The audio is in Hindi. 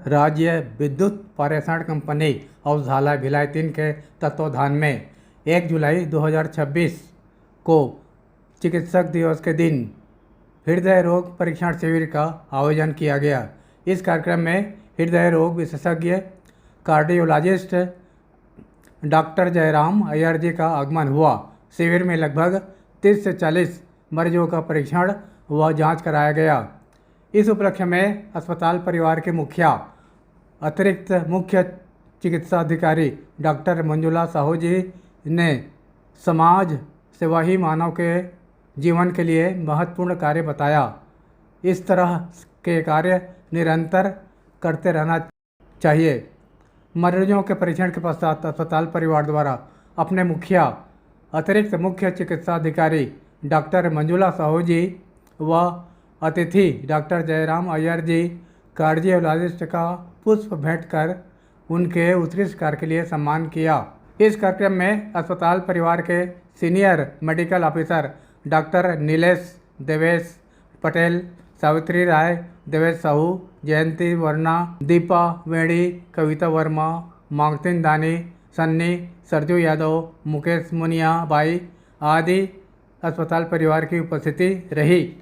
राज्य विद्युत पारेषण कंपनी औषधालय भिलाई 3 के तत्वावधान में 1 जुलाई 2026 को चिकित्सक दिवस के दिन हृदय रोग परीक्षण शिविर का आयोजन किया गया। इस कार्यक्रम में हृदय रोग विशेषज्ञ कार्डियोलॉजिस्ट डॉक्टर जयराम अय्यर जी का आगमन हुआ। शिविर में लगभग 30 से 40 मरीजों का परीक्षण व जांच कराया गया। इस उपलक्ष्य में अस्पताल परिवार के मुखिया अतिरिक्त मुख्य चिकित्सा अधिकारी डॉक्टर मंजुला साहू जी ने समाज सेवा ही मानव के जीवन के लिए महत्वपूर्ण कार्य बताया। इस तरह के कार्य निरंतर करते रहना चाहिए। मरीजों के परीक्षण के पश्चात अस्पताल परिवार द्वारा अपने मुखिया अतिरिक्त मुख्य चिकित्सा अधिकारी डॉक्टर मंजुला साहू जी व अतिथि डॉक्टर जयराम अय्यर जी कार्डियोलॉजिस्ट का पुष्प भेंट कर उनके उत्कृष्ट कार्य के लिए सम्मान किया। इस कार्यक्रम में अस्पताल परिवार के senior medical officer doctor Nilesh Devesh Patel, Savitri Rai, Devesh Sahu, Jayanti Verma, Deepa Veni, Kavita Verma, Mangtin Dani, Sunny, Sarju Yadav, Mukesh Muniya Bai आदि अस्पताल परिवार की उपस्थिति रही।